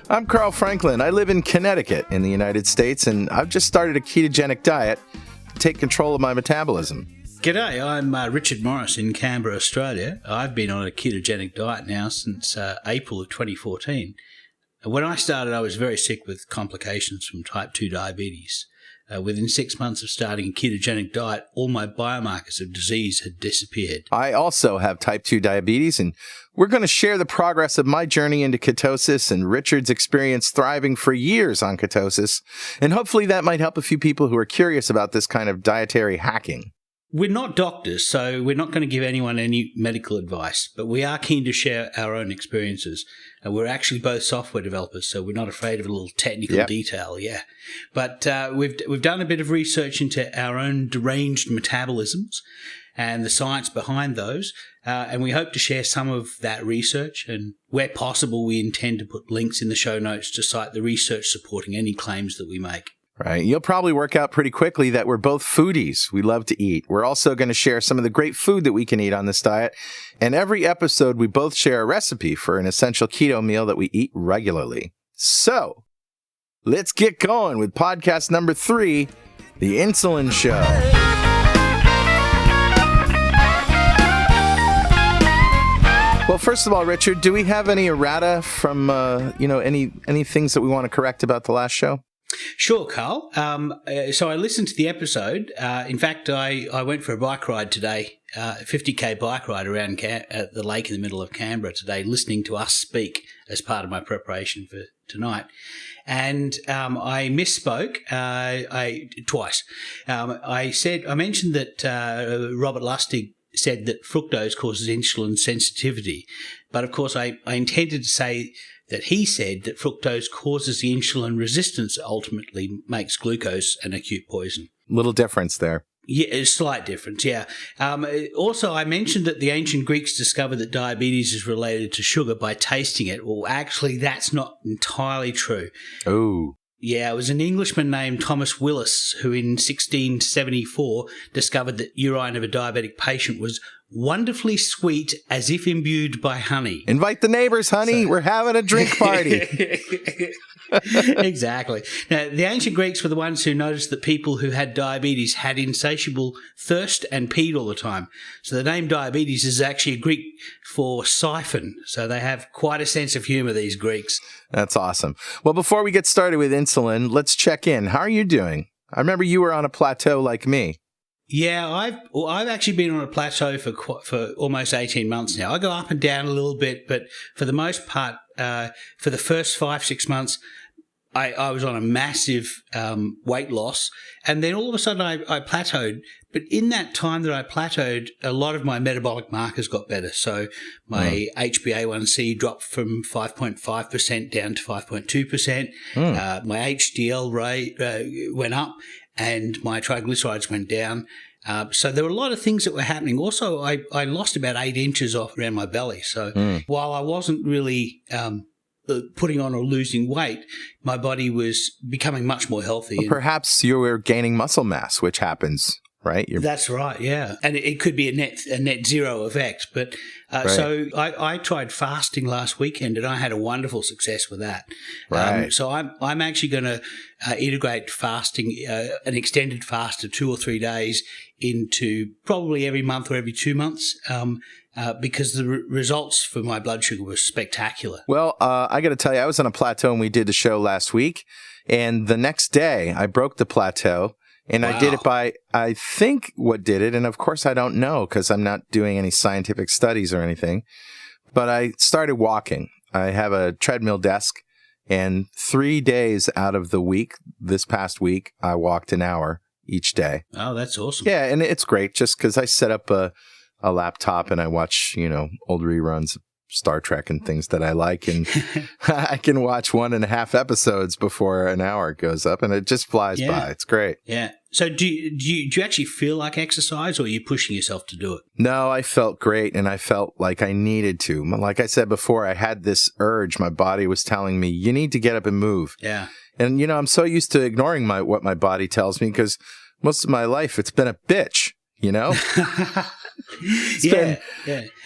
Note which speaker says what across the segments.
Speaker 1: I'm Carl Franklin. I live in Connecticut in the United States, and I've just started a ketogenic diet to take control of my metabolism.
Speaker 2: G'day, I'm Richard Morris in Canberra, Australia. I've been on a ketogenic diet now since April of 2014. When I started, I was very sick with complications from type 2 diabetes. Within 6 months of starting a ketogenic diet, all my biomarkers of disease had disappeared.
Speaker 1: I also have type 2 diabetes, and we're going to share the progress of my journey into ketosis and Richard's experience thriving for years on ketosis. And hopefully that might help a few people who are curious about this kind of dietary hacking.
Speaker 2: We're not doctors, so we're not going to give anyone any medical advice, but we are keen to share our own experiences. We're actually both software developers, so we're not afraid of a little technical detail, But we've done a bit of research into our own deranged metabolisms and the science behind those, and we hope to share some of that research. And where possible, we intend to put links in the show notes to cite the research supporting any claims that we make.
Speaker 1: Right. You'll probably work out pretty quickly that we're both foodies. We love to eat. We're also going to share some of the great food that we can eat on this diet. And every episode, we both share a recipe for an essential keto meal that we eat regularly. So let's get going with podcast number 3, The Insulin Show. Well, first of all, Richard, do we have any errata from, any things that we want to correct about the last show?
Speaker 2: Sure, Carl. So I listened to the episode. In fact, I went for a bike ride today, 50k bike ride around at the lake in the middle of Canberra today, listening to us speak as part of my preparation for tonight. And I misspoke twice. I mentioned that Robert Lustig said that fructose causes insulin sensitivity, but of course I intended to say that he said that fructose causes the insulin resistance that ultimately makes glucose an acute poison.
Speaker 1: Little difference there.
Speaker 2: Yeah, a slight difference, yeah. Also, I mentioned that the ancient Greeks discovered that diabetes is related to sugar by tasting it. Well, actually, that's not entirely true.
Speaker 1: Oh.
Speaker 2: Yeah, it was an Englishman named Thomas Willis who in 1674 discovered that urine of a diabetic patient was wonderfully sweet as if imbued by honey.
Speaker 1: Invite the neighbors, honey. We're having a drink party.
Speaker 2: Exactly. Now, the ancient Greeks were the ones who noticed that people who had diabetes had insatiable thirst and peed all the time. So the name diabetes is actually a Greek for siphon. So they have quite a sense of humor, these Greeks.
Speaker 1: That's awesome. Well, before we get started with insulin, let's check in. How are you doing? I remember you were on a plateau like me.
Speaker 2: Yeah, I've actually been on a plateau for almost 18 months now. I go up and down a little bit, but for the most part, for the first 5-6 months, I was on a massive weight loss, and then all of a sudden I plateaued. But in that time that I plateaued, a lot of my metabolic markers got better. So my HbA1c dropped from 5.5% down to 5.2%. My HDL rate went up, and my triglycerides went down. So there were a lot of things that were happening. Also, I lost about 8 inches off around my belly. So while I wasn't really putting on or losing weight, my body was becoming much more healthy.
Speaker 1: Well, perhaps you were gaining muscle mass, which happens, right?
Speaker 2: That's right, yeah. And it could be a net zero effect. But
Speaker 1: right.
Speaker 2: So I tried fasting last weekend, and I had a wonderful success with that.
Speaker 1: Right.
Speaker 2: So I'm actually going to integrate fasting, an extended fast of 2 or 3 days into probably every month or every 2 months. Because the results for my blood sugar were spectacular.
Speaker 1: Well, I got to tell you, I was on a plateau and we did the show last week. And the next day, I broke the plateau. And wow. I did it by, I think what did it, and of course I don't know because I'm not doing any scientific studies or anything, but I started walking. I have a treadmill desk, and 3 days out of the week, this past week, I walked an hour each day.
Speaker 2: Oh, that's awesome.
Speaker 1: Yeah, and it's great just because I set up a laptop and I watch, old reruns of Star Trek and things that I like, and I can watch 1.5 episodes before an hour goes up, and it just flies by. It's great.
Speaker 2: Yeah. So do you actually feel like exercise, or are you pushing yourself to do it?
Speaker 1: No, I felt great, and I felt like I needed to. Like I said before, I had this urge. My body was telling me, you need to get up and move.
Speaker 2: Yeah.
Speaker 1: And, I'm so used to ignoring what my body tells me because most of my life it's been a bitch,
Speaker 2: Yeah.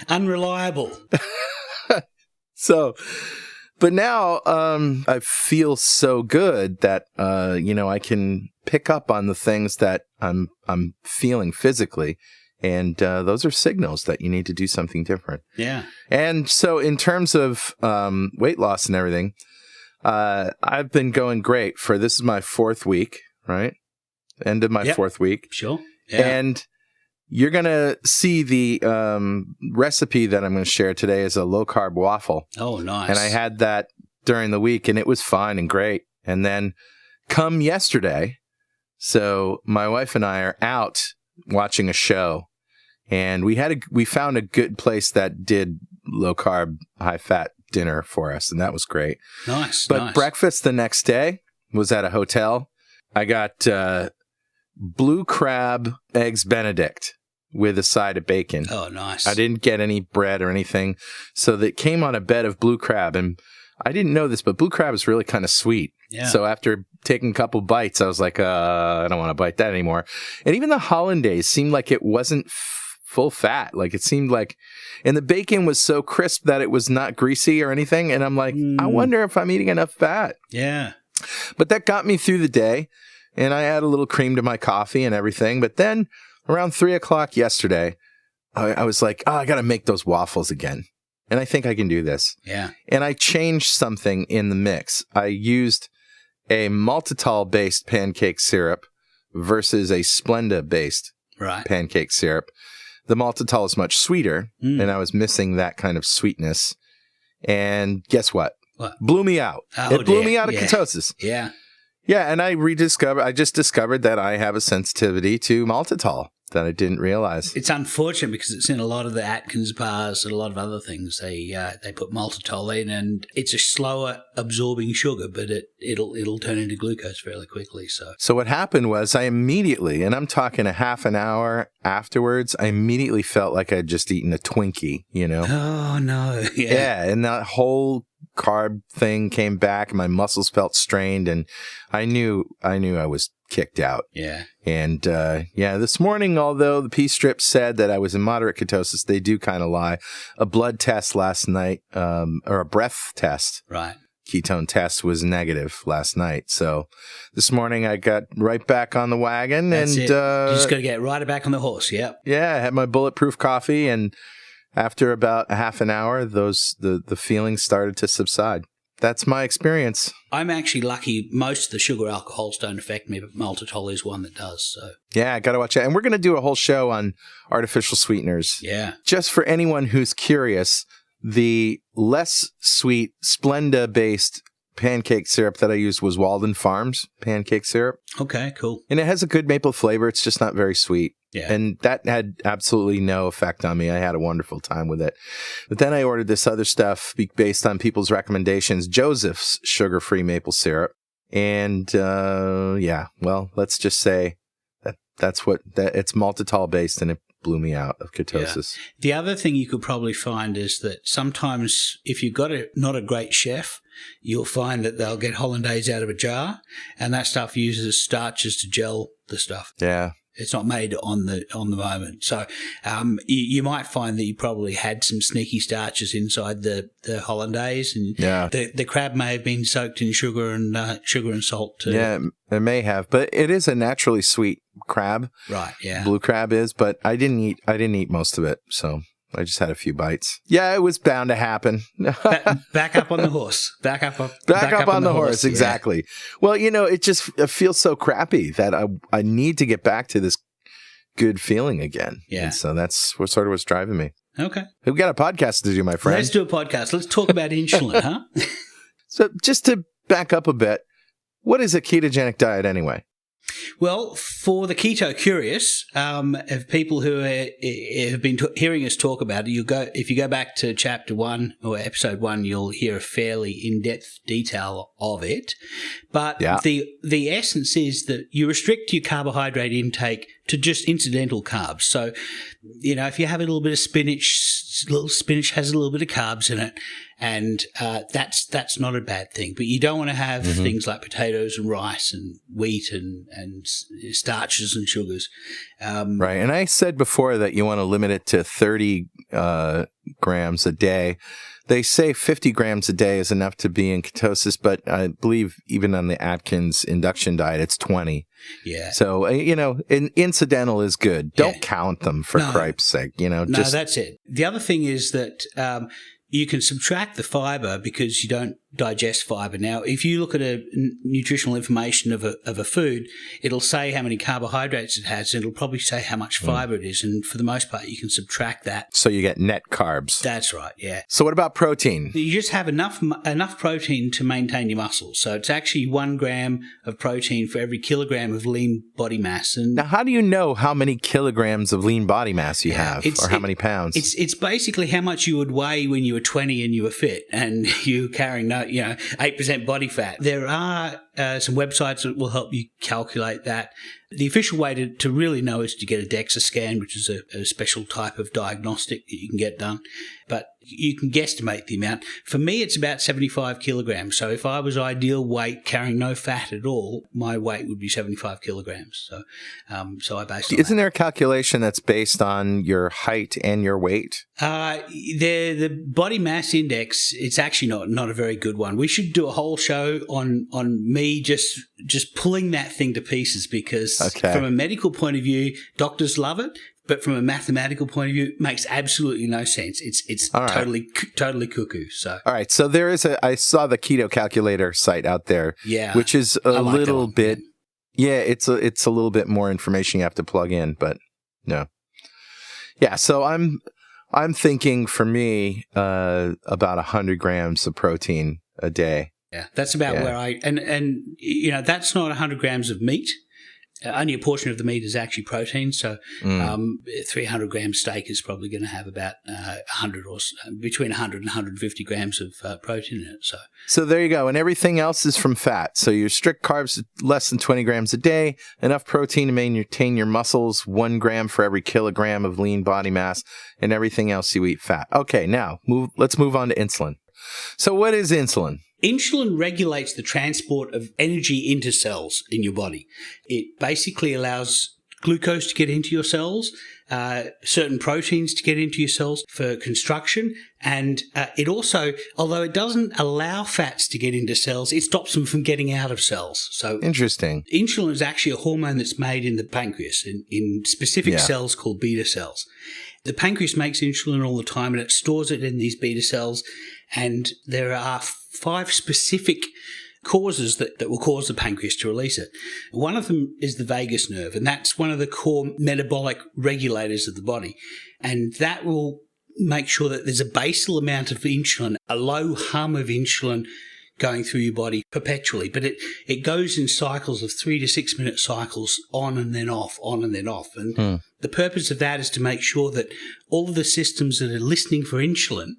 Speaker 2: Unreliable.
Speaker 1: So But now I feel so good that I can pick up on the things that I'm feeling physically, and those are signals that you need to do something different.
Speaker 2: Yeah.
Speaker 1: And so in terms of weight loss and everything, I've been going great for this is my 4th week, right? End of my 4th week.
Speaker 2: Sure. Yeah.
Speaker 1: And you're going to see the recipe that I'm going to share today is a low-carb waffle.
Speaker 2: Oh, nice.
Speaker 1: And I had that during the week, and it was fine and great. And then come yesterday, so my wife and I are out watching a show, and we found a good place that did low-carb, high-fat dinner for us, and that was great.
Speaker 2: Nice.
Speaker 1: But breakfast the next day was at a hotel. I got blue crab eggs Benedict with a side of bacon.
Speaker 2: Oh, nice.
Speaker 1: I didn't get any bread or anything. So that came on a bed of blue crab. And I didn't know this, but blue crab is really kind of sweet.
Speaker 2: Yeah.
Speaker 1: So after taking a couple bites, I was like, I don't want to bite that anymore. And even the hollandaise seemed like it wasn't full fat. Like it seemed like, and the bacon was so crisp that it was not greasy or anything. And I'm like, I wonder if I'm eating enough fat.
Speaker 2: Yeah.
Speaker 1: But that got me through the day. And I add a little cream to my coffee and everything. But then around 3:00 yesterday, I was like, I got to make those waffles again. And I think I can do this.
Speaker 2: Yeah.
Speaker 1: And I changed something in the mix. I used a maltitol-based pancake syrup versus a Splenda-based pancake syrup. The maltitol is much sweeter, and I was missing that kind of sweetness. And guess what?
Speaker 2: What?
Speaker 1: Blew me out. It blew me out of ketosis.
Speaker 2: Yeah.
Speaker 1: Yeah, and I just discovered that I have a sensitivity to maltitol that I didn't realize.
Speaker 2: It's unfortunate because it's in a lot of the Atkins bars and a lot of other things. They put maltitol in, and it's a slower absorbing sugar, but it'll turn into glucose fairly quickly. So
Speaker 1: what happened was I immediately, and I'm talking a half an hour afterwards, I immediately felt like I'd just eaten a Twinkie,
Speaker 2: Oh, no.
Speaker 1: Yeah, and that whole carb thing came back and my muscles felt strained, and I knew I was kicked out.
Speaker 2: Yeah.
Speaker 1: And this morning, although the P-strip said that I was in moderate ketosis, they do kind of lie. A blood test last night, or a breath test, ketone test, was negative last night. So this morning I got right back on the wagon.
Speaker 2: That's
Speaker 1: and
Speaker 2: it. You just got to get right back on the horse. Yep.
Speaker 1: Yeah, I had my bulletproof coffee, and after about a half an hour, the feelings started to subside. That's my experience.
Speaker 2: I'm actually lucky. Most of the sugar alcohols don't affect me, but maltitol is one that does. So
Speaker 1: yeah, I got to watch that. And we're going to do a whole show on artificial sweeteners.
Speaker 2: Yeah. Just
Speaker 1: for anyone who's curious, the less sweet Splenda-based pancake syrup that I used was Walden Farms pancake syrup.
Speaker 2: Okay, cool.
Speaker 1: And it has a good maple flavor. It's just not very sweet.
Speaker 2: Yeah.
Speaker 1: And that had absolutely no effect on me. I had a wonderful time with it. But then I ordered this other stuff based on people's recommendations, Joseph's sugar-free maple syrup. And let's just say that's it's maltitol-based, and it blew me out of ketosis.
Speaker 2: Yeah. The other thing you could probably find is that sometimes if you've got not a great chef, you'll find that they'll get hollandaise out of a jar, and that stuff uses starches to gel the stuff.
Speaker 1: Yeah.
Speaker 2: It's not made on the moment. So you might find that you probably had some sneaky starches inside the hollandaise, and the crab may have been soaked in sugar and salt too.
Speaker 1: Yeah, it may have, but it is a naturally sweet crab.
Speaker 2: Right, yeah.
Speaker 1: Blue crab is, but I didn't eat most of it, so I just had a few bites. Yeah, it was bound to happen.
Speaker 2: Back up on the horse. Back up
Speaker 1: on the horse, exactly. Yeah. Well, it feels so crappy that I need to get back to this good feeling again.
Speaker 2: Yeah.
Speaker 1: And so that's what sort of what's driving me.
Speaker 2: Okay.
Speaker 1: We've got a podcast to do, my friend.
Speaker 2: Let's do a podcast. Let's talk about insulin, huh?
Speaker 1: So just to back up a bit, what is a ketogenic diet anyway?
Speaker 2: Well, for the keto curious, of people who have been hearing us talk about it, if you go back to chapter 1 or episode 1, you'll hear a fairly in-depth detail of it. But the essence is that you restrict your carbohydrate intake to just incidental carbs. So, if you have a little bit of spinach has a little bit of carbs in it, And that's not a bad thing. But you don't want to have things like potatoes and rice and wheat and starches and sugars.
Speaker 1: Right. And I said before that you want to limit it to 30 grams a day. They say 50 grams a day is enough to be in ketosis, but I believe even on the Atkins induction diet, it's 20.
Speaker 2: Yeah.
Speaker 1: So, incidental is good. Don't count them for cripe's sake.
Speaker 2: No, that's it. The other thing is that you can subtract the fiber because you don't digest fiber. Now, if you look at a nutritional information of a food, it'll say how many carbohydrates it has, and it'll probably say how much fiber it is. And for the most part, you can subtract that.
Speaker 1: So you get net carbs.
Speaker 2: That's right, yeah.
Speaker 1: So what about protein?
Speaker 2: You just have enough protein to maintain your muscles. So it's actually 1 gram of protein for every kilogram of lean body mass. And
Speaker 1: now, how do you know how many kilograms of lean body mass you have, or how many pounds?
Speaker 2: It's basically how much you would weigh when you were 20 and you were fit and you were carrying 8% body fat. There are some websites that will help you calculate that. The official way to really know is to get a DEXA scan, which is a special type of diagnostic that you can get done. But you can guesstimate the amount. For me, it's about 75 kilograms. So if I was ideal weight, carrying no fat at all, my weight would be 75 kilograms. So I based on
Speaker 1: Isn't there a calculation that's based on your height and your weight?
Speaker 2: The body mass index, it's actually not a very good one. We should do a whole show on me just pulling that thing to pieces because from a medical point of view, doctors love it. But from a mathematical point of view, it makes absolutely no sense. It's totally cuckoo. So
Speaker 1: all right. So there is I saw the keto calculator site out there.
Speaker 2: Yeah.
Speaker 1: Which is a little bit. Yeah, it's a little bit more information you have to plug in, but no. Yeah. So I'm thinking for me about 100 grams of protein a day.
Speaker 2: Yeah, that's about where and that's not 100 grams of meat. Only a portion of the meat is actually protein, so 300 gram steak is probably going to have about 100 or between 100 and 150 grams of protein in it.
Speaker 1: So there you go, and everything else is from fat. So your strict carbs less than 20 grams a day, enough protein to maintain your muscles, 1 gram for every kilogram of lean body mass, and everything else you eat fat. Okay, now let's move on to insulin. So what is insulin?
Speaker 2: Insulin regulates the transport of energy into cells in your body. It basically allows glucose to get into your cells, certain proteins to get into your cells for construction, and it also, although it doesn't allow fats to get into cells, it stops them from getting out of cells. So
Speaker 1: interesting.
Speaker 2: Insulin is actually a hormone that's made in the pancreas, in specific cells called beta cells. The pancreas makes insulin all the time, and it stores it in these beta cells, and there are 5 specific causes that will cause the pancreas to release it. One of them is the vagus nerve, and that's one of the core metabolic regulators of the body. And that will make sure that there's a basal amount of insulin, a low hum of insulin going through your body perpetually. But it goes in cycles of 3 to 6 minute cycles, on and then off, on and then off. And the purpose of that is to make sure that all of the systems that are listening for insulin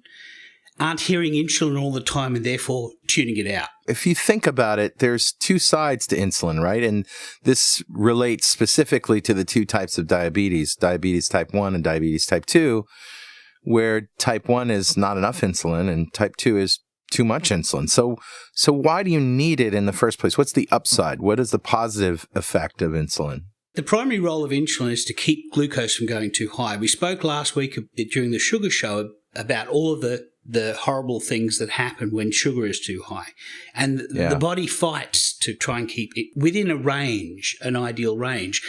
Speaker 2: aren't hearing insulin all the time and therefore tuning it out.
Speaker 1: If you think about it, there's 2 sides to insulin, right? And this relates specifically to the 2 types of diabetes type 1 and diabetes type 2, where type 1 is not enough insulin and type 2 is too much insulin. So why do you need it in the first place? What's the upside? What is the positive effect of insulin?
Speaker 2: The primary role of insulin is to keep glucose from going too high. We spoke last week during the sugar show about all of the horrible things that happen when sugar is too high. And the body fights to try and keep it within a range, an ideal range.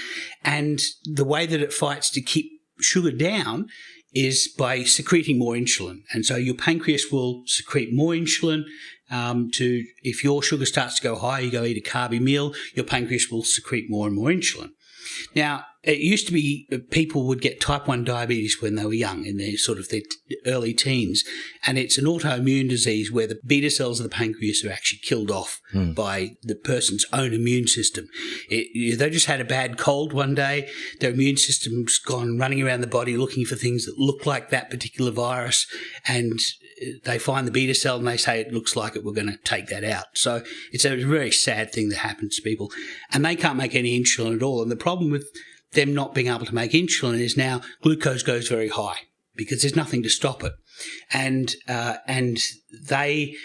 Speaker 2: And the way that it fights to keep sugar down is by secreting more insulin. And so your pancreas will secrete more insulin if your sugar starts to go high, you go eat a carby meal, your pancreas will secrete more and more insulin. Now, it used to be people would get type 1 diabetes when they were young, in their early teens, and it's an autoimmune disease where the beta cells of the pancreas are actually killed off by the person's own immune system. They just had a bad cold one day, their immune system's gone running around the body looking for things that look like that particular virus, and they find the beta cell and they say it looks like it, we're going to take that out. So it's a very sad thing that happens to people, and they can't make any insulin at all. And the problem with them not being able to make insulin is now glucose goes very high. because there's nothing to stop it. And they,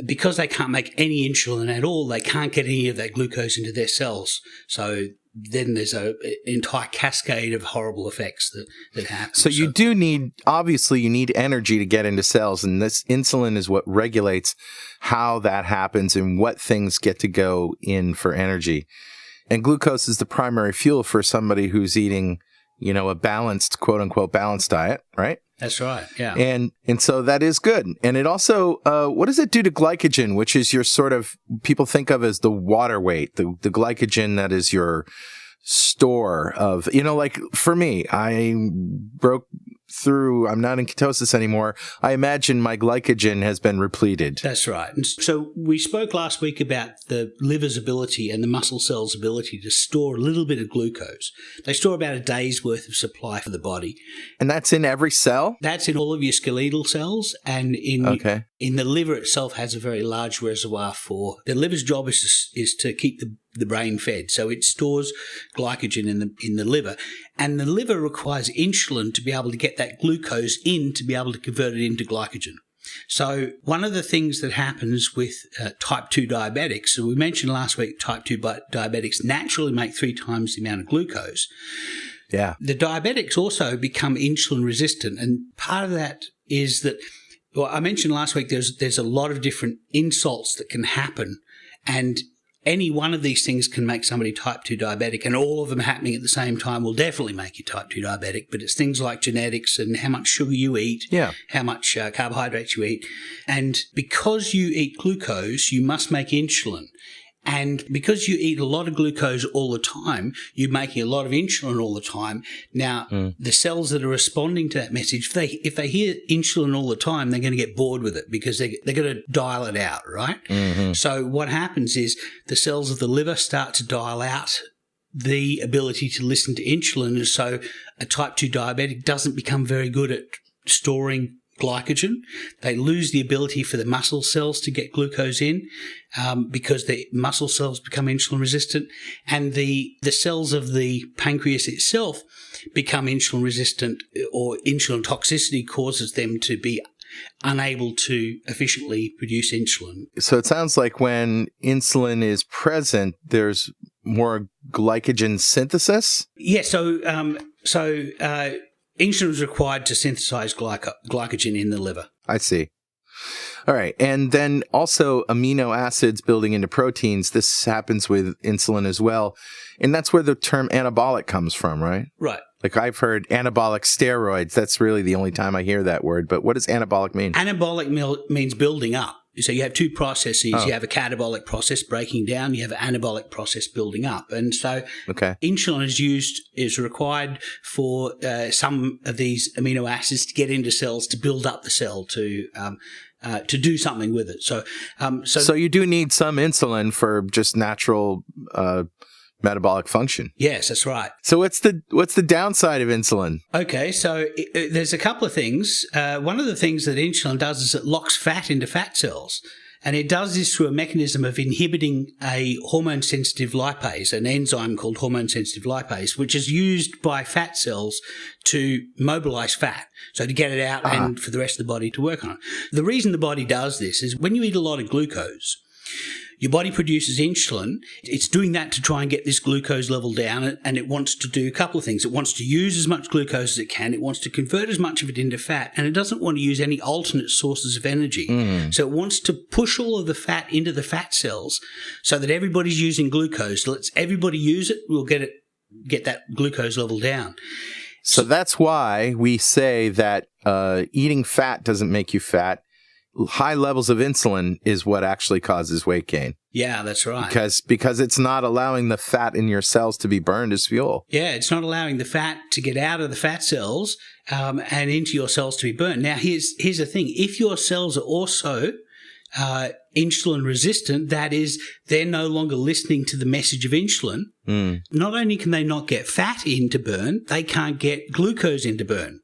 Speaker 2: because they can't make any insulin at all, they can't get any of that glucose into their cells. So then there's an entire cascade of horrible effects that happen.
Speaker 1: So you do need, obviously you need energy to get into cells, and this insulin is what regulates how that happens and what things get to go in for energy. And glucose is the primary fuel for somebody who's eating, a balanced, quote unquote, balanced diet, right?
Speaker 2: That's right, yeah.
Speaker 1: And so that is good. And it also, what does it do to glycogen, which is your sort of, people think of as the water weight, the glycogen that is your store of, like for me, I broke through, I'm not in ketosis anymore. I imagine my glycogen has been repleted.
Speaker 2: That's right. And so we spoke last week about the liver's ability and the muscle cells' ability to store a little bit of glucose. They store about a day's worth of supply for the body.
Speaker 1: And that's in every cell?
Speaker 2: That's in all of your skeletal cells, and in the liver itself has a very large reservoir for. The liver's job is to keep the brain fed, so it stores glycogen in the liver, and the liver requires insulin to be able to get that glucose in to be able to convert it into glycogen. So one of the things that happens with type 2 diabetics, so we mentioned last week, type 2 diabetics naturally make 3 times the amount of glucose.
Speaker 1: Yeah. The
Speaker 2: diabetics also become insulin resistant, and part of that is that, well, I mentioned last week there's a lot of different insults that can happen, and any one of these things can make somebody type 2 diabetic, and all of them happening at the same time will definitely make you type 2 diabetic. But it's things like genetics and how much sugar you eat, how much carbohydrates you eat. And because you eat glucose, you must make insulin. And because you eat a lot of glucose all the time, you're making a lot of insulin all the time. Now, the cells that are responding to that message, if they hear insulin all the time, they're going to get bored with it because they're going to dial it out, right? Mm-hmm. So what happens is the cells of the liver start to dial out the ability to listen to insulin. And so a type 2 diabetic doesn't become very good at storing glycogen. They lose the ability for the muscle cells to get glucose in because the muscle cells become insulin resistant, and the cells of the pancreas itself become insulin resistant, or insulin toxicity causes them to be unable to efficiently produce insulin.
Speaker 1: So it sounds like when insulin is present, there's more glycogen synthesis?
Speaker 2: Yeah, so insulin is required to synthesize glycogen in the liver.
Speaker 1: I see. All right. And then also amino acids building into proteins. This happens with insulin as well. And that's where the term anabolic comes from, right?
Speaker 2: Right.
Speaker 1: Like I've heard anabolic steroids. That's really the only time I hear that word. But what does anabolic mean?
Speaker 2: Anabolic means building up. So you have 2 processes. You have a catabolic process breaking down. You have an anabolic process building up. And so insulin is required for some of these amino acids to get into cells to build up the cell to do something with it. So
Speaker 1: you do need some insulin for just natural metabolic function.
Speaker 2: Yes, that's right.
Speaker 1: So what's the downside of insulin?
Speaker 2: Okay, so there's a couple of things. One of the things that insulin does is it locks fat into fat cells. And it does this through a mechanism of inhibiting a hormone-sensitive lipase, an enzyme called hormone-sensitive lipase, which is used by fat cells to mobilize fat, so to get it out and for the rest of the body to work on it. The reason the body does this is when you eat a lot of glucose, your body produces insulin. It's doing that to try and get this glucose level down, and it wants to do a couple of things. It wants to use as much glucose as it can. It wants to convert as much of it into fat, and it doesn't want to use any alternate sources of energy. So it wants to push all of the fat into the fat cells so that everybody's using glucose. Let's everybody use it. We'll get that glucose level down.
Speaker 1: So that's why we say that eating fat doesn't make you fat. High levels of insulin is what actually causes weight gain.
Speaker 2: Yeah, that's right.
Speaker 1: Because it's not allowing the fat in your cells to be burned as fuel.
Speaker 2: Yeah, it's not allowing the fat to get out of the fat cells and into your cells to be burned. Now, here's the thing. If your cells are also insulin resistant, that is, they're no longer listening to the message of insulin, not only can they not get fat in to burn, they can't get glucose in to burn.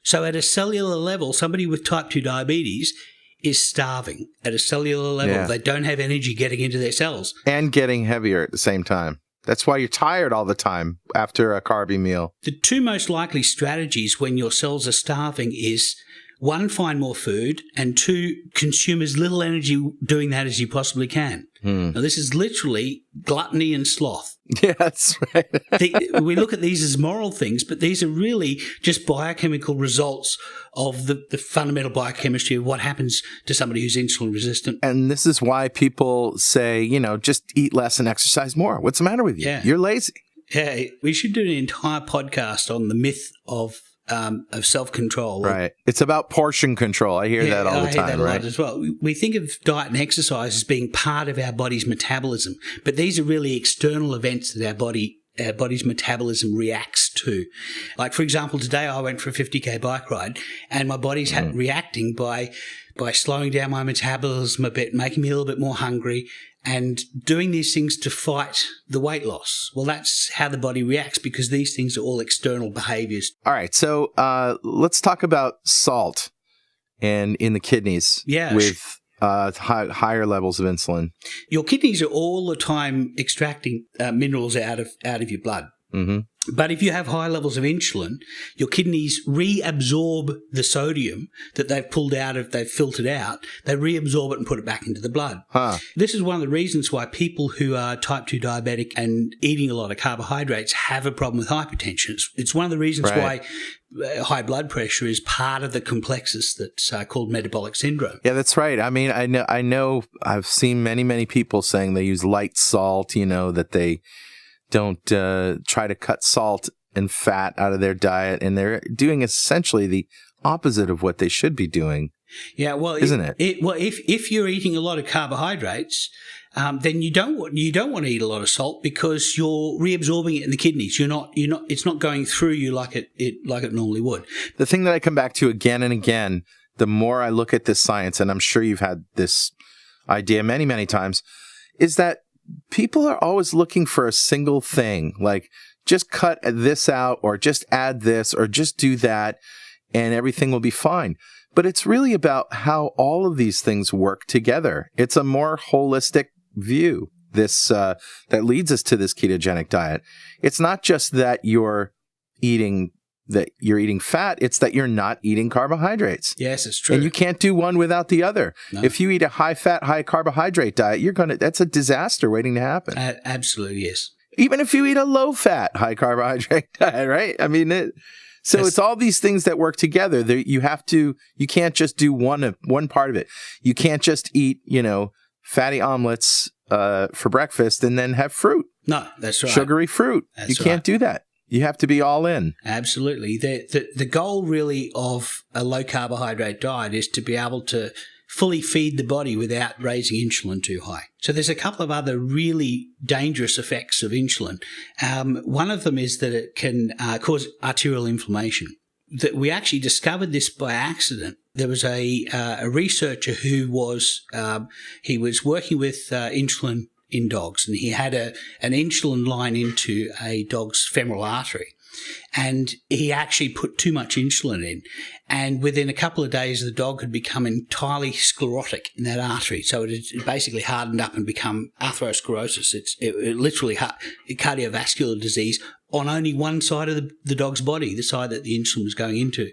Speaker 2: So at a cellular level, somebody with type 2 diabetes is starving at a cellular level. Yeah. They don't have energy getting into their cells.
Speaker 1: And getting heavier at the same time. That's why you're tired all the time after a carby meal.
Speaker 2: The two most likely strategies when your cells are starving is, one, find more food, and two, consume as little energy doing that as you possibly can. Now, this is literally gluttony and sloth.
Speaker 1: Yeah, that's right.
Speaker 2: We look at these as moral things, but these are really just biochemical results of the fundamental biochemistry of what happens to somebody who's insulin resistant.
Speaker 1: And this is why people say, just eat less and exercise more. What's the matter with you?
Speaker 2: Yeah.
Speaker 1: You're lazy.
Speaker 2: Yeah, we should do an entire podcast on the myth of self-control.
Speaker 1: Right. It's about portion control. I hear that all the time,
Speaker 2: I hear that a
Speaker 1: right?
Speaker 2: lot as well. We think of diet and exercise as being part of our body's metabolism, but these are really external events that our body's metabolism reacts to. Like, for example, today I went for a 50K bike ride, and my body's reacting by slowing down my metabolism a bit, making me a little bit more hungry, and doing these things to fight the weight loss. Well, that's how the body reacts, because these things are all external behaviors.
Speaker 1: All right. So let's talk about salt and in the kidneys with higher levels of insulin.
Speaker 2: Your kidneys are all the time extracting minerals out of your blood.
Speaker 1: Mm-hmm.
Speaker 2: But if you have high levels of insulin, your kidneys reabsorb the sodium that they've filtered out. They reabsorb it and put it back into the blood. This is one of the reasons why people who are type 2 diabetic and eating a lot of carbohydrates have a problem with hypertension. It's one of the reasons why high blood pressure is part of the complexus that's called metabolic syndrome.
Speaker 1: Yeah, that's right. I mean, I know I've seen many people saying they use light salt, that they don't try to cut salt and fat out of their diet, and they're doing essentially the opposite of what they should be doing.
Speaker 2: Yeah, well,
Speaker 1: isn't it?
Speaker 2: If you're eating a lot of carbohydrates, then you don't want to eat a lot of salt, because you're reabsorbing it in the kidneys. It's not going through you like it normally would.
Speaker 1: The thing that I come back to again and again, the more I look at this science, and I'm sure you've had this idea many times, is that people are always looking for a single thing, like just cut this out, or just add this, or just do that, and everything will be fine. But it's really about how all of these things work together. It's a more holistic view, that leads us to this ketogenic diet. It's not just that you're eating fat, it's that you're not eating carbohydrates.
Speaker 2: Yes, it's true.
Speaker 1: And you can't do one without the other. No. If you eat a high-fat, high-carbohydrate diet, that's a disaster waiting to happen.
Speaker 2: Absolutely, yes.
Speaker 1: Even if you eat a low-fat, high-carbohydrate diet, right? I mean, it's all these things that work together. You can't just do one part of it. You can't just eat, fatty omelets for breakfast and then have fruit.
Speaker 2: No, that's right.
Speaker 1: Sugary fruit. You can't do that. You have to be all in.
Speaker 2: Absolutely. The goal really of a low carbohydrate diet is to be able to fully feed the body without raising insulin too high. So there's a couple of other really dangerous effects of insulin. One of them is that it can cause arterial inflammation. That we actually discovered this by accident. There was a researcher who was working with insulin in dogs, and he had an insulin line into a dog's femoral artery, and he actually put too much insulin in, and within a couple of days the dog had become entirely sclerotic in that artery. So it basically hardened up and become atherosclerosis. It literally cardiovascular disease on only one side of the dog's body, the side that the insulin was going into.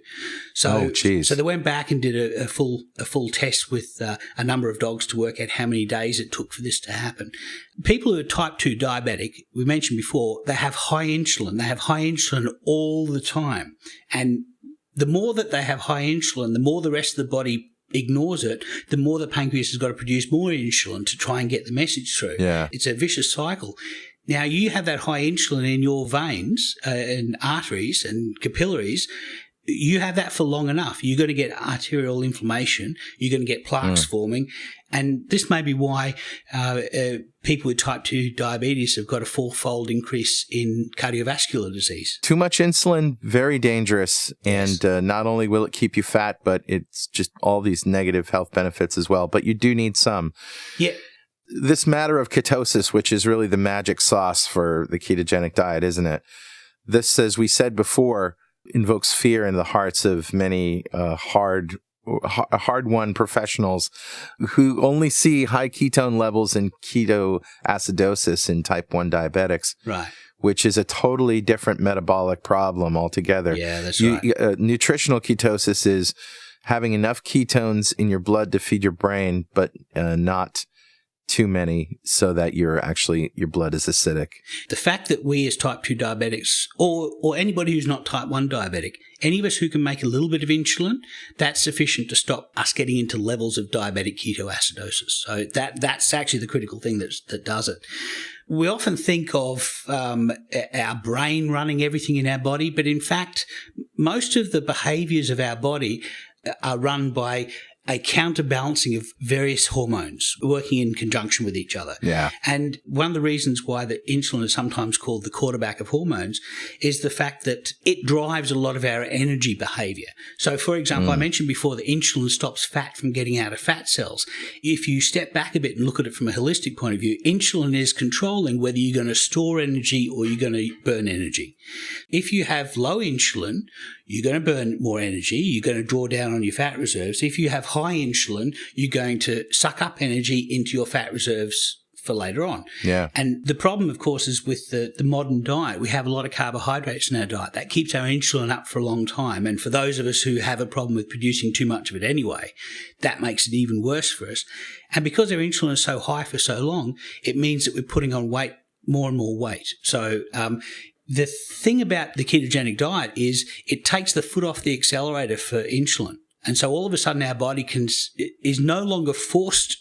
Speaker 2: So they went back and did a full test with a number of dogs to work out how many days it took for this to happen. People who are type 2 diabetic, we mentioned before, they have high insulin. They have high insulin all the time. And the more that they have high insulin, the more the rest of the body ignores it, the more the pancreas has got to produce more insulin to try and get the message through.
Speaker 1: Yeah.
Speaker 2: It's a vicious cycle. Now, you have that high insulin in your veins and arteries and capillaries. You have that for long enough. You're going to get arterial inflammation. You're going to get plaques forming. And this may be why people with type 2 diabetes have got a fourfold increase in cardiovascular disease.
Speaker 1: Too much insulin, very dangerous. And not only will it keep you fat, but it's just all these negative health benefits as well. But you do need some.
Speaker 2: Yeah.
Speaker 1: This matter of ketosis, which is really the magic sauce for the ketogenic diet, isn't it? This, as we said before, invokes fear in the hearts of many hard hard-won professionals who only see high ketone levels in ketoacidosis in type 1 diabetics.
Speaker 2: Right.
Speaker 1: Which is a totally different metabolic problem altogether.
Speaker 2: Yeah, that's right.
Speaker 1: Nutritional ketosis is having enough ketones in your blood to feed your brain, but not too many so that your blood is acidic.
Speaker 2: The fact that we as type 2 diabetics, or anybody who's not type 1 diabetic, any of us who can make a little bit of insulin, that's sufficient to stop us getting into levels of diabetic ketoacidosis. So that's actually the critical thing that does it. We often think of our brain running everything in our body, but in fact, most of the behaviors of our body are run by a counterbalancing of various hormones working in conjunction with each other.
Speaker 1: Yeah.
Speaker 2: And one of the reasons why the insulin is sometimes called the quarterback of hormones is the fact that it drives a lot of our energy behavior. So, for example, I mentioned before that insulin stops fat from getting out of fat cells. If you step back a bit and look at it from a holistic point of view, insulin is controlling whether you're going to store energy or you're going to burn energy. If you have low insulin, you're going to burn more energy. You're going to draw down on your fat reserves. If you have high insulin, you're going to suck up energy into your fat reserves for later on.
Speaker 1: Yeah.
Speaker 2: And the problem, of course, is with the modern diet. We have a lot of carbohydrates in our diet. That keeps our insulin up for a long time. And for those of us who have a problem with producing too much of it anyway, that makes it even worse for us. And because our insulin is so high for so long, it means that we're putting on weight, more and more weight. So, the thing about the ketogenic diet is it takes the foot off the accelerator for insulin. And so all of a sudden our body is no longer forced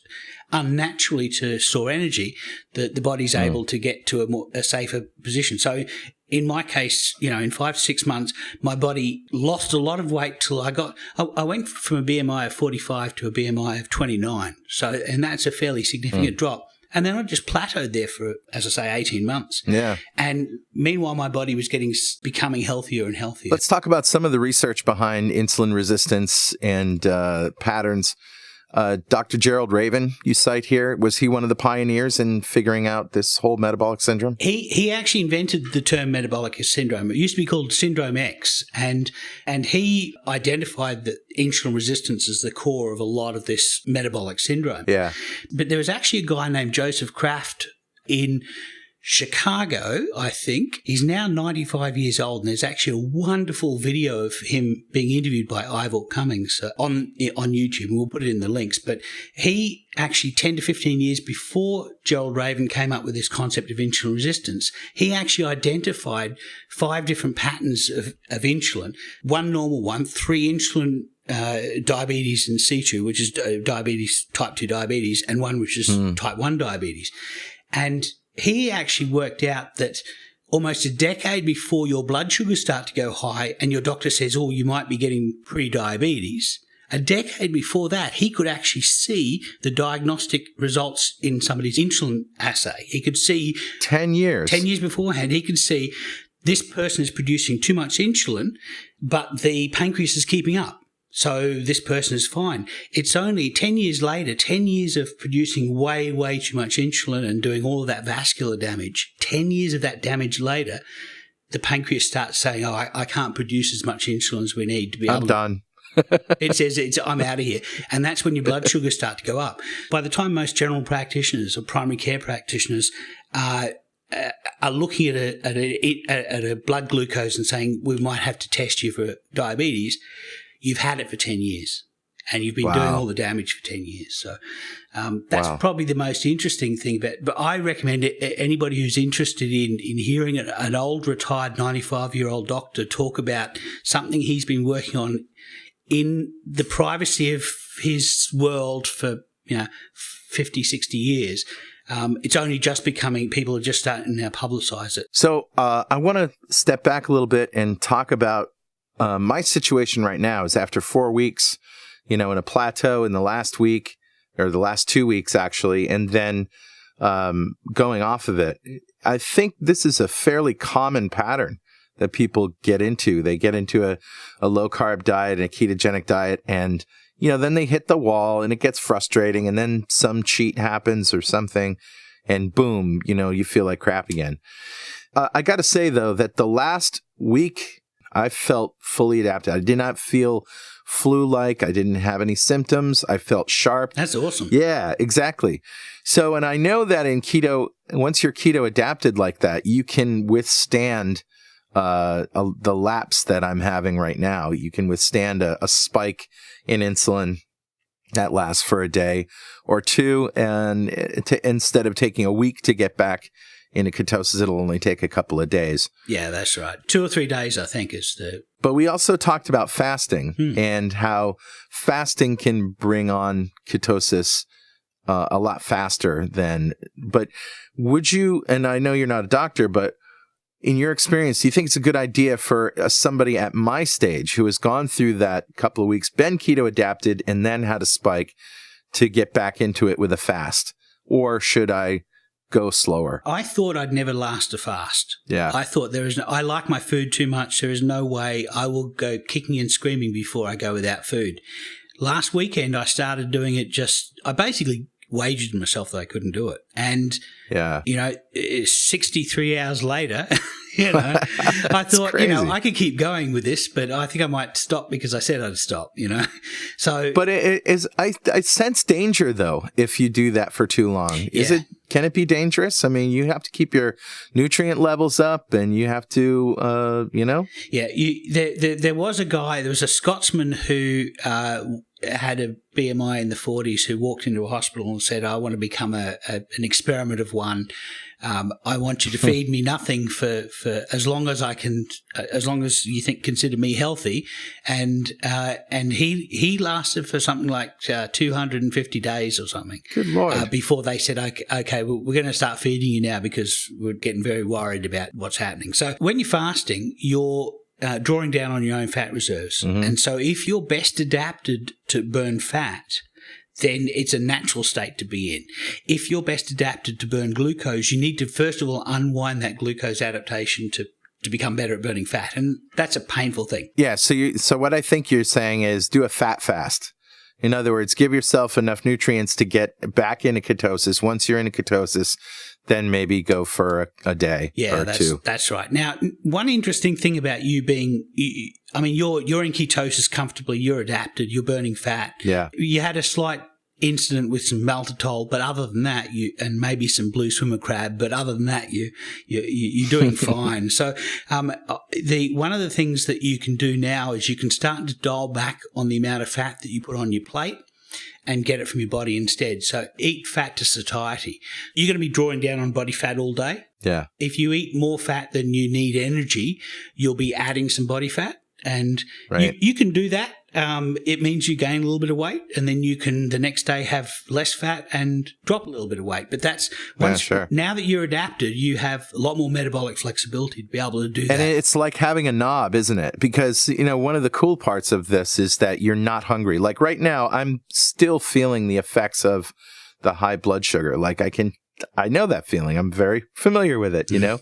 Speaker 2: unnaturally to store energy. The body's able to get to a safer position. So in my case, in 5 to 6 months, my body lost a lot of weight till I went from a BMI of 45 to a BMI of 29. And that's a fairly significant drop. And then I just plateaued there for, as I say, 18 months.
Speaker 1: Yeah.
Speaker 2: And meanwhile, my body was becoming healthier and healthier.
Speaker 1: Let's talk about some of the research behind insulin resistance and patterns. Dr. Gerald Raven, you cite here, was he one of the pioneers in figuring out this whole metabolic syndrome?
Speaker 2: He actually invented the term metabolic syndrome. It used to be called Syndrome X, and he identified that insulin resistance is the core of a lot of this metabolic syndrome.
Speaker 1: Yeah.
Speaker 2: But there was actually a guy named Joseph Kraft in Chicago, I think. He's now 95 years old, and there's actually a wonderful video of him being interviewed by Ivor Cummings on YouTube, and we'll put it in the links. But he actually, 10 to 15 years before Gerald Raven came up with this concept of insulin resistance, he actually identified 5 different patterns of insulin, 1 normal one, 3 insulin diabetes in situ, which is diabetes, type 2 diabetes, and 1 which is type 1 diabetes. And he actually worked out that almost a decade before your blood sugars start to go high and your doctor says, oh, you might be getting pre-diabetes, a decade before that, he could actually see the diagnostic results in somebody's insulin assay. He could see
Speaker 1: 10 years.
Speaker 2: 10 years beforehand, he could see this person is producing too much insulin, but the pancreas is keeping up. So this person is fine. It's only 10 years later, 10 years of producing way, way too much insulin and doing all of that vascular damage, 10 years of that damage later, the pancreas starts saying, oh, I can't produce as much insulin as we need to be able to.
Speaker 1: I'm done.
Speaker 2: It says, I'm out of here. And that's when your blood sugars start to go up. By the time most general practitioners or primary care practitioners are looking at a blood glucose and saying, we might have to test you for diabetes, you've had it for 10 years and you've been doing all the damage for 10 years. So that's probably the most interesting thing. But I recommend anybody who's interested in hearing an old retired 95-year-old doctor talk about something he's been working on in the privacy of his world for 50, 60 years. It's only just becoming, people are just starting to now publicize it.
Speaker 1: So I want to step back a little bit and talk about my situation right now is after 4 weeks, in a plateau in the last week or the last 2 weeks, actually, and then going off of it. I think this is a fairly common pattern that people get into. They get into a low-carb diet and a ketogenic diet, and, then they hit the wall and it gets frustrating, and then some cheat happens or something, and boom, you feel like crap again. I got to say, though, that the last week I felt fully adapted. I did not feel flu-like. I didn't have any symptoms. I felt sharp.
Speaker 2: That's awesome.
Speaker 1: Yeah, exactly. So, and I know that in keto, once you're keto adapted like that, you can withstand the lapse that I'm having right now. You can withstand a spike in insulin that lasts for a day or two, and instead of taking a week to get back into ketosis, it'll only take a couple of days.
Speaker 2: Yeah, that's right. 2 or 3 days, I think, is the...
Speaker 1: But we also talked about fasting and how fasting can bring on ketosis a lot faster than... But would you, and I know you're not a doctor, but in your experience, do you think it's a good idea for somebody at my stage who has gone through that couple of weeks, been keto adapted, and then had a spike to get back into it with a fast? Or should I go slower?
Speaker 2: I thought I'd never last a fast.
Speaker 1: Yeah.
Speaker 2: I thought I like my food too much. There is no way I will go kicking and screaming before I go without food. Last weekend, I started doing it I basically wagered myself that I couldn't do it. And, 63 hours later, I thought, I could keep going with this, but I think I might stop because I said I'd stop, So,
Speaker 1: but I sense danger though if you do that for too long. Can it be dangerous? I mean, you have to keep your nutrient levels up, and you have to,
Speaker 2: Yeah, there was a Scotsman who had a BMI in the 40s who walked into a hospital and said, "I want to become an experiment of one. I want you to feed me nothing for as long as I can, as long as you consider me healthy." And he lasted for something like 250 days or something.
Speaker 1: Good Lord.
Speaker 2: Before they said, okay, well, we're going to start feeding you now because we're getting very worried about what's happening. So when you're fasting, you're drawing down on your own fat reserves. Mm-hmm. And so if you're best adapted to burn fat, then it's a natural state to be in. If you're best adapted to burn glucose, you need to first of all unwind that glucose adaptation to become better at burning fat. And that's a painful thing.
Speaker 1: Yeah. So what I think you're saying is do a fat fast. In other words, give yourself enough nutrients to get back into ketosis. Once you're into ketosis, then maybe go for a day or two.
Speaker 2: That's right. Now, one interesting thing about you being, you're in ketosis comfortably, you're adapted, you're burning fat.
Speaker 1: Yeah.
Speaker 2: You had a slight incident with some maltitol, but other than that, and maybe some blue swimmer crab, but other than that, you're doing fine. So, one of the things that you can do now is you can start to dial back on the amount of fat that you put on your plate and get it from your body instead. So eat fat to satiety. You're going to be drawing down on body fat all day.
Speaker 1: Yeah.
Speaker 2: If you eat more fat than you need energy, you'll be adding some body fat. And you can do that. It means you gain a little bit of weight, and then you can the next day have less fat and drop a little bit of weight. But that's now that you're adapted, you have a lot more metabolic flexibility to be able to do that.
Speaker 1: And it's like having a knob, isn't it? Because, one of the cool parts of this is that you're not hungry. Like right now, I'm still feeling the effects of the high blood sugar. Like I know that feeling. I'm very familiar with it,
Speaker 2: Yeah.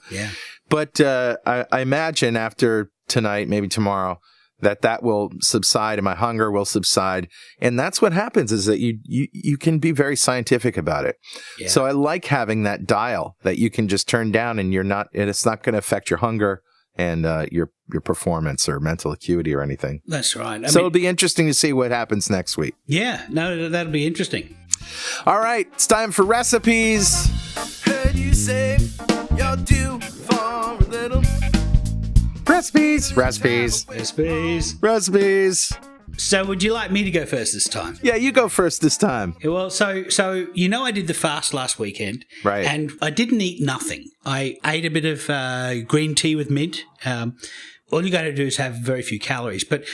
Speaker 1: But I imagine after tonight, maybe tomorrow, that will subside and my hunger will subside. And that's what happens is that you can be very scientific about it. Yeah. So I like having that dial that you can just turn down and it's not going to affect your hunger and your performance or mental acuity or anything.
Speaker 2: That's right.
Speaker 1: So it'll be interesting to see what happens next week.
Speaker 2: Yeah, no, that'll be interesting.
Speaker 1: All right, it's time for recipes. Heard you say you're due for a little recipes.
Speaker 2: So would you like me to go first this time?
Speaker 1: Yeah, you go first this time.
Speaker 2: Well, so I did the fast last weekend.
Speaker 1: Right.
Speaker 2: And I didn't eat nothing. I ate a bit of green tea with mint. All you got to do is have very few calories. But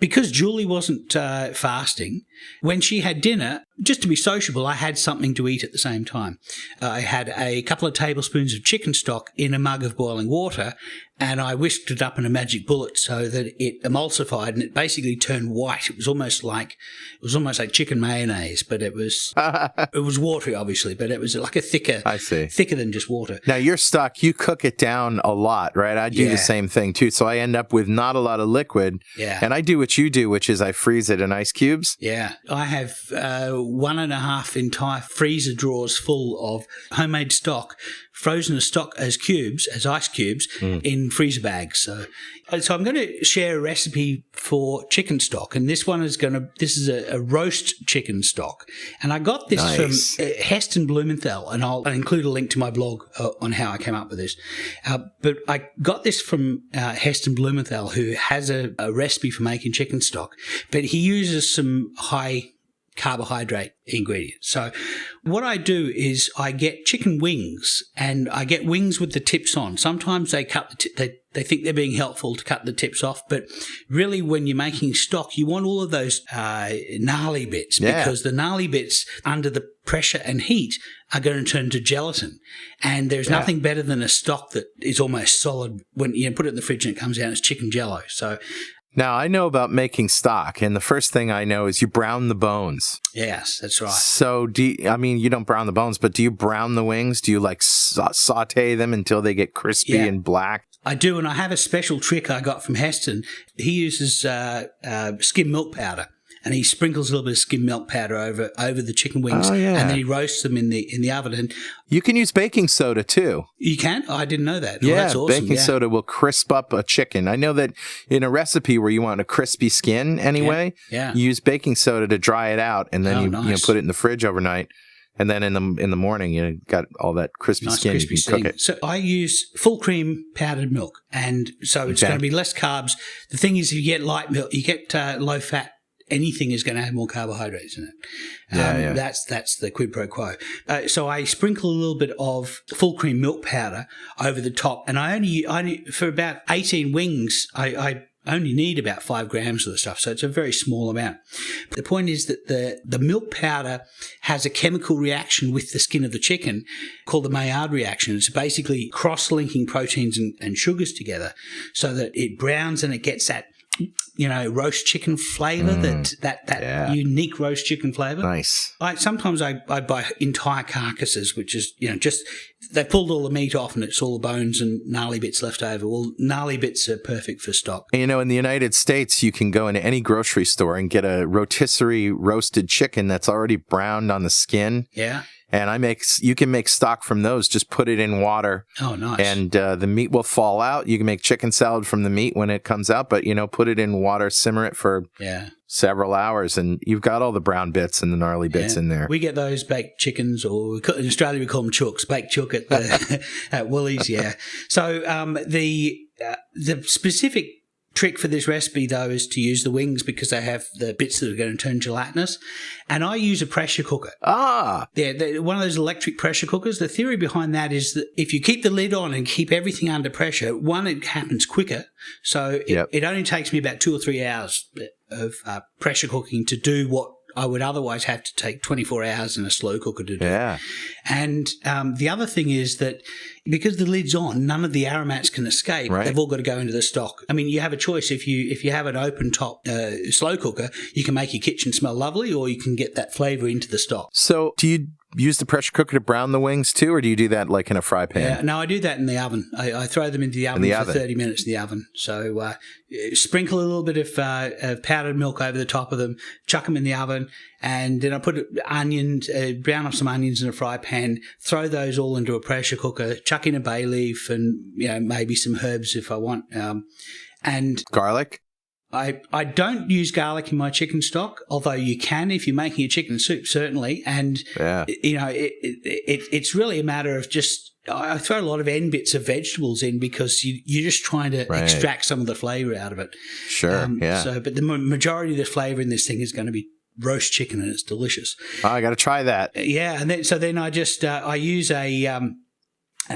Speaker 2: because Julie wasn't fasting, when she had dinner, just to be sociable, I had something to eat at the same time. I had a couple of tablespoons of chicken stock in a mug of boiling water, and I whisked it up in a magic bullet so that it emulsified and it basically turned white. It was almost like chicken mayonnaise, but it was watery, obviously, but it was like a thicker than just water.
Speaker 1: Now your stock, you cook it down a lot, right? I do the same thing too, so I end up with not a lot of liquid.
Speaker 2: Yeah,
Speaker 1: and I do what you do, which is I freeze it in ice cubes.
Speaker 2: Yeah, I have 1.5 entire freezer drawers full of homemade stock, frozen stock as cubes, as ice cubes, in freezer bags. So I'm going to share a recipe for chicken stock, and this is a roast chicken stock. And I got this from Heston Blumenthal, and I'll include a link to my blog on how I came up with this. But I got this from Heston Blumenthal, who has a recipe for making chicken stock, but he uses some high carbohydrate ingredients. So what I do is I get chicken wings, and I get wings with the tips on. Sometimes they cut they think they're being helpful to cut the tips off, but really when you're making stock, you want all of those gnarly bits, because the gnarly bits under the pressure and heat are going to turn to gelatin. And there's nothing better than a stock that is almost solid when you put it in the fridge and it comes out as chicken jello. So
Speaker 1: now, I know about making stock, and the first thing I know is you brown the bones.
Speaker 2: Yes, that's right.
Speaker 1: So, you don't brown the bones, but do you brown the wings? Do you, saute them until they get crispy and black?
Speaker 2: I do, and I have a special trick I got from Heston. He uses skim milk powder, and he sprinkles a little bit of skim milk powder over the chicken wings, and then he roasts them in the oven. And
Speaker 1: you can use baking soda too.
Speaker 2: You can? Oh, I didn't know that.
Speaker 1: Yeah,
Speaker 2: that's awesome.
Speaker 1: Baking soda will crisp up a chicken. I know that in a recipe where you want a crispy skin anyway, you use baking soda to dry it out, and then you put it in the fridge overnight. And then in the morning, you got all that crispy skin. You can cook it.
Speaker 2: So I use full cream powdered milk, and so it's going to be less carbs. The thing is, if you get light milk, you get low fat. Anything is going to have more carbohydrates in it. That's the quid pro quo. So I sprinkle a little bit of full cream milk powder over the top, and I only for about 18 wings, I only need about 5 grams of the stuff, so it's a very small amount. The point is that the milk powder has a chemical reaction with the skin of the chicken called the Maillard reaction. It's basically cross-linking proteins and sugars together so that it browns and it gets that roast chicken flavor, that unique roast chicken flavor.
Speaker 1: Nice.
Speaker 2: Sometimes I buy entire carcasses, which is, just they pulled all the meat off and it's all the bones and gnarly bits left over. Well, gnarly bits are perfect for stock.
Speaker 1: In the United States, you can go into any grocery store and get a rotisserie roasted chicken that's already browned on the skin.
Speaker 2: Yeah.
Speaker 1: And you can make stock from those. Just put it in water.
Speaker 2: Oh, nice.
Speaker 1: And the meat will fall out. You can make chicken salad from the meat when it comes out, but, put it in water, simmer it for several hours, and you've got all the brown bits and the gnarly bits in there.
Speaker 2: We get those baked chickens, or in Australia we call them chooks, baked chook at Woolies, So the specific trick for this recipe, though, is to use the wings because they have the bits that are going to turn gelatinous. And I use a pressure cooker. Yeah, one of those electric pressure cookers. The theory behind that is that if you keep the lid on and keep everything under pressure, it happens quicker. So it only takes me about 2 or 3 hours of pressure cooking to do what I would otherwise have to take 24 hours in a slow cooker to do.
Speaker 1: Yeah.
Speaker 2: And the other thing is that because the lid's on, none of the aromats can escape. Right. They've all got to go into the stock. I mean, you have a choice. If you have an open top slow cooker, you can make your kitchen smell lovely, or you can get that flavour into the stock.
Speaker 1: So do you use the pressure cooker to brown the wings too, or do you do that like in a fry pan?
Speaker 2: Yeah, no, I do that in the oven. I throw them into the oven for 30 minutes in the oven. So sprinkle a little bit of powdered milk over the top of them, chuck them in the oven, and then I put onions, brown up some onions in a fry pan, throw those all into a pressure cooker, chuck in a bay leaf and maybe some herbs if I want, and
Speaker 1: garlic.
Speaker 2: I don't use garlic in my chicken stock, although you can if you're making a chicken soup, certainly. And, it's really a matter of just I throw a lot of end bits of vegetables in because you're just trying to extract some of the flavour out of it.
Speaker 1: Sure,
Speaker 2: But the majority of the flavour in this thing is going to be roast chicken, and it's delicious.
Speaker 1: Oh, I got to try that.
Speaker 2: Yeah, and then I just I use a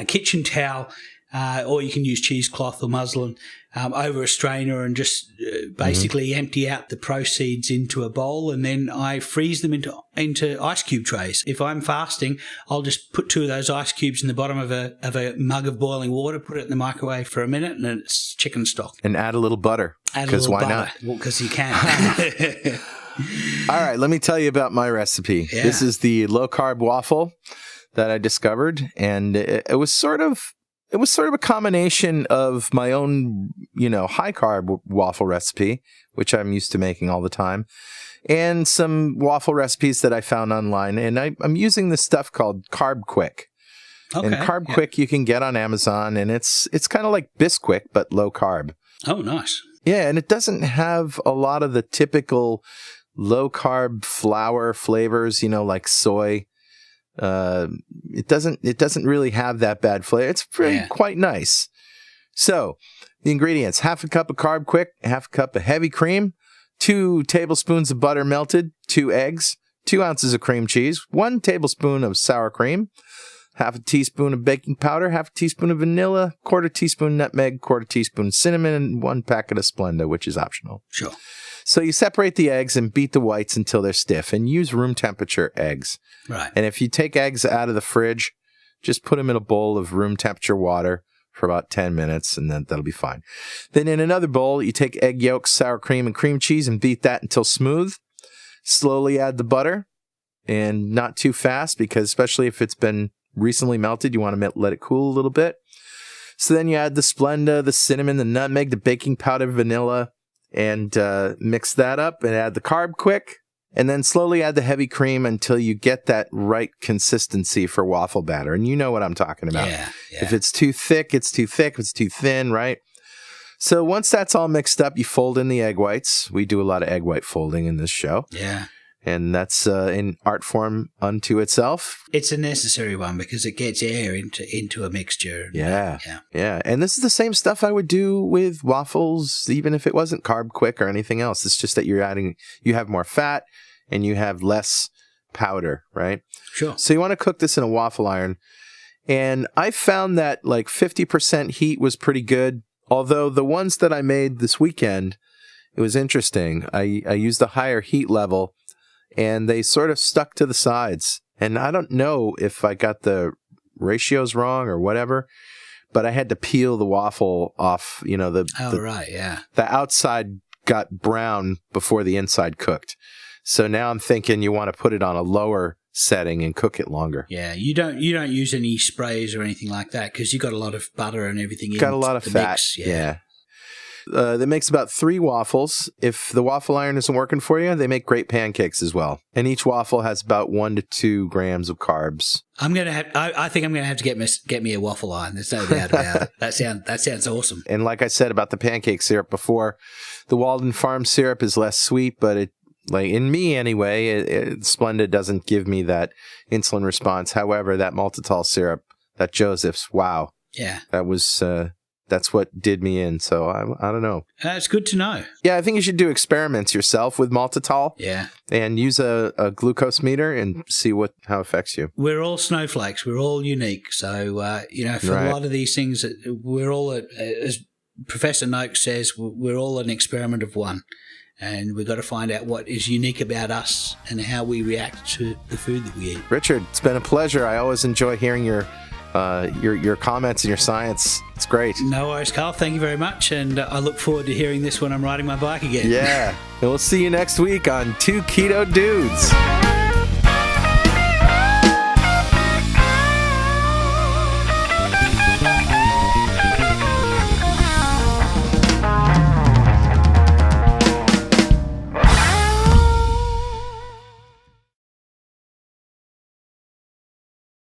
Speaker 2: kitchen towel, or you can use cheesecloth or muslin over a strainer and just basically empty out the proceeds into a bowl, and then I freeze them into ice cube trays. If I'm fasting, I'll just put 2 of those ice cubes in the bottom of a mug of boiling water, put it in the microwave for a minute, and it's chicken stock.
Speaker 1: And add a little butter. Because why not?
Speaker 2: Well, because you can.
Speaker 1: All right, let me tell you about my recipe. Yeah. This is the low-carb waffle that I discovered, and it was sort of a combination of my own, high-carb waffle recipe, which I'm used to making all the time, and some waffle recipes that I found online. And I'm using this stuff called Carb Quick.
Speaker 2: Okay.
Speaker 1: And Carb Quick you can get on Amazon, and it's kind of like Bisquick, but low carb.
Speaker 2: Oh, nice.
Speaker 1: Yeah, and it doesn't have a lot of the typical low carb flour flavors, like soy. It doesn't really have that bad flavor. It's quite nice. So the ingredients: half a cup of Carb Quick, half a cup of heavy cream, 2 tablespoons of butter melted, 2 eggs, 2 ounces of cream cheese, 1 tablespoon of sour cream, half a teaspoon of baking powder, half a teaspoon of vanilla, quarter teaspoon nutmeg, quarter teaspoon cinnamon, and 1 packet of Splenda, which is optional.
Speaker 2: Sure.
Speaker 1: So you separate the eggs and beat the whites until they're stiff, and use room temperature eggs.
Speaker 2: Right.
Speaker 1: And if you take eggs out of the fridge, just put them in a bowl of room temperature water for about 10 minutes, and then that'll be fine. Then in another bowl, you take egg yolks, sour cream, and cream cheese and beat that until smooth. Slowly add the butter, and not too fast, because especially if it's been recently melted, you want to let it cool a little bit. So then you add the Splenda, the cinnamon, the nutmeg, the baking powder, vanilla, and mix that up, and add the Carb Quick, and then slowly add the heavy cream until you get that right consistency for waffle batter. And you know what I'm talking about.
Speaker 2: Yeah.
Speaker 1: If it's too thick, it's too thick. If it's too thin, right? So once that's all mixed up, you fold in the egg whites. We do a lot of egg white folding in this show.
Speaker 2: Yeah.
Speaker 1: And that's in art form unto itself.
Speaker 2: It's a necessary one because it gets air into a mixture.
Speaker 1: Yeah. And this is the same stuff I would do with waffles, even if it wasn't Carb Quick or anything else. It's just that you have more fat and you have less powder, right?
Speaker 2: Sure.
Speaker 1: So you want to cook this in a waffle iron. And I found that like 50% heat was pretty good. Although the ones that I made this weekend, it was interesting. I used a higher heat level, and they sort of stuck to the sides. And I don't know if I got the ratios wrong or whatever, but I had to peel the waffle off, the outside got brown before the inside cooked. So now I'm thinking you want to put it on a lower setting and cook it longer.
Speaker 2: Yeah, you don't use any sprays or anything like that because you got a lot of butter and everything.
Speaker 1: Got a lot of fat.
Speaker 2: Mix.
Speaker 1: Yeah. That makes about 3 waffles. If the waffle iron isn't working for you, they make great pancakes as well. And each waffle has about 1 to 2 grams of carbs.
Speaker 2: I think I'm gonna have to get me a waffle iron. There's no doubt about it. That sounds awesome.
Speaker 1: And like I said about the pancake syrup before, the Walden Farm syrup is less sweet, but it, like in me anyway, Splenda doesn't give me that insulin response. However, that maltitol syrup, that Joseph's, wow.
Speaker 2: Yeah.
Speaker 1: That was that's what did me in. So I don't know.
Speaker 2: It's good to know.
Speaker 1: Yeah, I think you should do experiments yourself with maltitol.
Speaker 2: Yeah.
Speaker 1: And use a glucose meter and see how it affects you.
Speaker 2: We're all snowflakes. We're all unique. So, for a lot of these things, we're all, as Professor Noakes says, we're all an experiment of one. And we've got to find out what is unique about us and how we react to the food that we eat.
Speaker 1: Richard, it's been a pleasure. I always enjoy hearing your comments and your science. It's great.
Speaker 2: No worries, Carl. Thank you very much. And I look forward to hearing this when I'm riding my bike again.
Speaker 1: Yeah. And we'll see you next week on 2 Keto Dudes.